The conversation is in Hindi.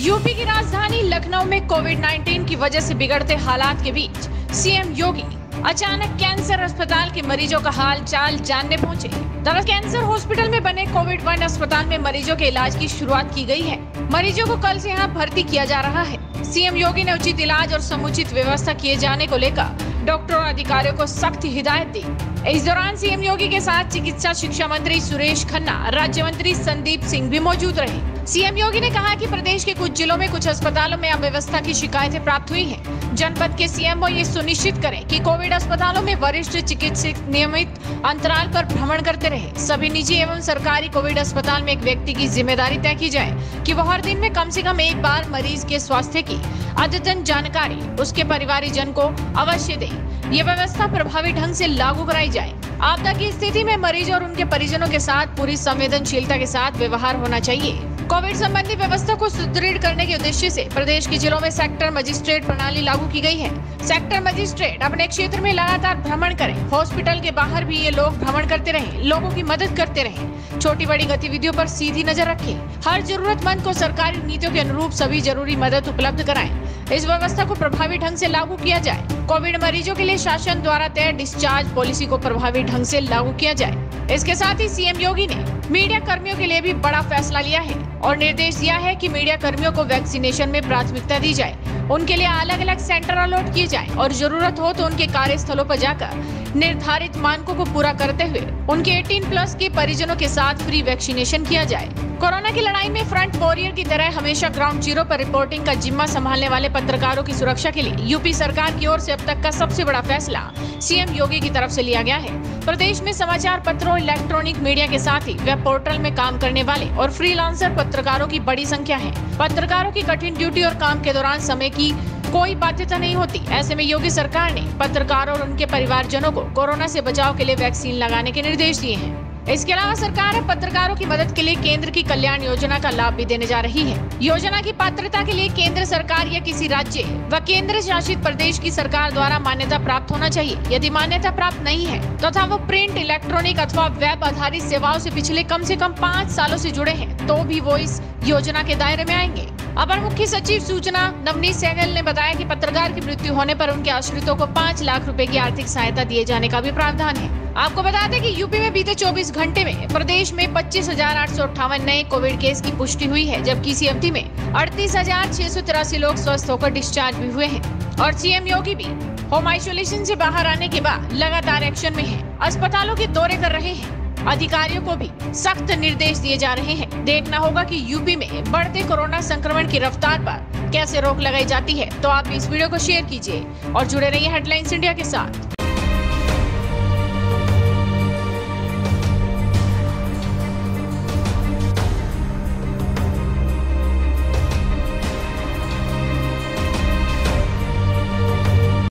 यूपी की राजधानी लखनऊ में कोविड-19 की वजह से बिगड़ते हालात के बीच सीएम योगी अचानक कैंसर अस्पताल के मरीजों का हाल चाल जानने पहुंचे। दरअसल कैंसर हॉस्पिटल में बने कोविड-1 अस्पताल में मरीजों के इलाज की शुरुआत की गई है। मरीजों को कल से यहां भर्ती किया जा रहा है। सीएम योगी ने उचित इलाज और समुचित व्यवस्था किए जाने को लेकर डॉक्टरों और अधिकारियों को सख्त हिदायत दी। इस दौरान सीएम योगी के साथ चिकित्सा शिक्षा मंत्री सुरेश खन्ना, राज्य मंत्री संदीप सिंह भी मौजूद रहे। सीएम योगी ने कहा कि प्रदेश के कुछ जिलों में कुछ अस्पतालों में अव्यवस्था की शिकायतें प्राप्त हुई हैं। जनपद के सीएमओ ये सुनिश्चित करें कि कोविड अस्पतालों में वरिष्ठ चिकित्सक नियमित अंतराल पर भ्रमण करते रहे। सभी निजी एवं सरकारी कोविड अस्पताल में एक व्यक्ति की जिम्मेदारी तय की जाए कि वह हर दिन में कम से कम एक बार मरीज के स्वास्थ्य की अद्यतन जानकारी उसके परिवारजन को अवश्य दे। ये व्यवस्था प्रभावी ढंग से लागू कराई जाए। आपदा की स्थिति में मरीज और उनके परिजनों के साथ पूरी संवेदनशीलता के साथ व्यवहार होना चाहिए। कोविड संबंधी व्यवस्था को सुदृढ़ करने के उद्देश्य से प्रदेश के जिलों में सेक्टर मजिस्ट्रेट प्रणाली लागू की गई है। सेक्टर मजिस्ट्रेट अपने क्षेत्र में लगातार भ्रमण करें। हॉस्पिटल के बाहर भी ये लोग भ्रमण करते रहें, लोगों की मदद करते रहें, छोटी बड़ी गतिविधियों पर सीधी नजर रखें। हर जरूरतमंद को सरकारी नीतियों के अनुरूप सभी जरूरी मदद उपलब्ध कराएं। इस व्यवस्था को प्रभावी ढंग से लागू किया जाए। कोविड मरीजों के लिए शासन द्वारा तय डिस्चार्ज पॉलिसी को प्रभावी ढंग से लागू किया जाए। इसके साथ ही सीएम योगी ने मीडिया कर्मियों के लिए भी बड़ा फैसला लिया है और निर्देश दिया है कि मीडिया कर्मियों को वैक्सीनेशन में प्राथमिकता दी जाए। उनके लिए अलग अलग सेंटर अलॉट किए जाएं और जरूरत हो तो उनके कार्यस्थलों पर जाकर निर्धारित मानकों को पूरा करते हुए उनके 18+ के परिजनों के साथ फ्री वैक्सीनेशन किया जाए। कोरोना की लड़ाई में फ्रंट वॉरियर की तरह हमेशा ग्राउंड जीरो पर रिपोर्टिंग का जिम्मा संभालने वाले पत्रकारों की सुरक्षा के लिए यूपी सरकार की ओर से अब तक का सबसे बड़ा फैसला सीएम योगी की तरफ से लिया गया है। प्रदेश में समाचार पत्रों, इलेक्ट्रॉनिक मीडिया के साथ ही वेब पोर्टल में काम करने वाले और फ्रीलांसर पत्रकारों की बड़ी संख्या है। पत्रकारों की कठिन ड्यूटी और काम के दौरान समय की कोई बाध्यता नहीं होती। ऐसे में योगी सरकार ने पत्रकारों और उनके परिवारजनों को कोरोना से बचाव के लिए वैक्सीन लगाने के निर्देश दिए हैं। इसके अलावा सरकार अब पत्रकारों की मदद के लिए केंद्र की कल्याण योजना का लाभ भी देने जा रही है। योजना की पात्रता के लिए केंद्र सरकार या किसी राज्य व केंद्र शासित प्रदेश की सरकार द्वारा मान्यता प्राप्त होना चाहिए। यदि मान्यता प्राप्त नहीं है तथा वो प्रिंट, इलेक्ट्रॉनिक अथवा वेब आधारित सेवाओं से पिछले कम से कम 5 सालों से जुड़े हैं तो भी वो इस योजना के दायरे में आएंगे। अपर मुख्य सचिव सूचना नवनीत सहगल ने बताया कि पत्रकार की मृत्यु होने पर उनके आश्रितों को 5 लाख रुपए की आर्थिक सहायता दिए जाने का भी प्रावधान है। आपको बता दें कि यूपी में बीते 24 घंटे में प्रदेश में 25,858 नए कोविड केस की पुष्टि हुई है, जबकि इसी अवधि में 38,683 लोग स्वस्थ होकर डिस्चार्ज भी हुए हैं। और सीएम योगी भी होम आइसोलेशन से बाहर आने के बाद लगातार एक्शन में है, अस्पतालों के दौरे कर रहे हैं। अधिकारियों को भी सख्त निर्देश दिए जा रहे हैं। देखना होगा कि यूपी में बढ़ते कोरोना संक्रमण की रफ्तार पर कैसे रोक लगाई जाती है। तो आप इस वीडियो को शेयर कीजिए और जुड़े रहिए हेडलाइंस इंडिया के साथ।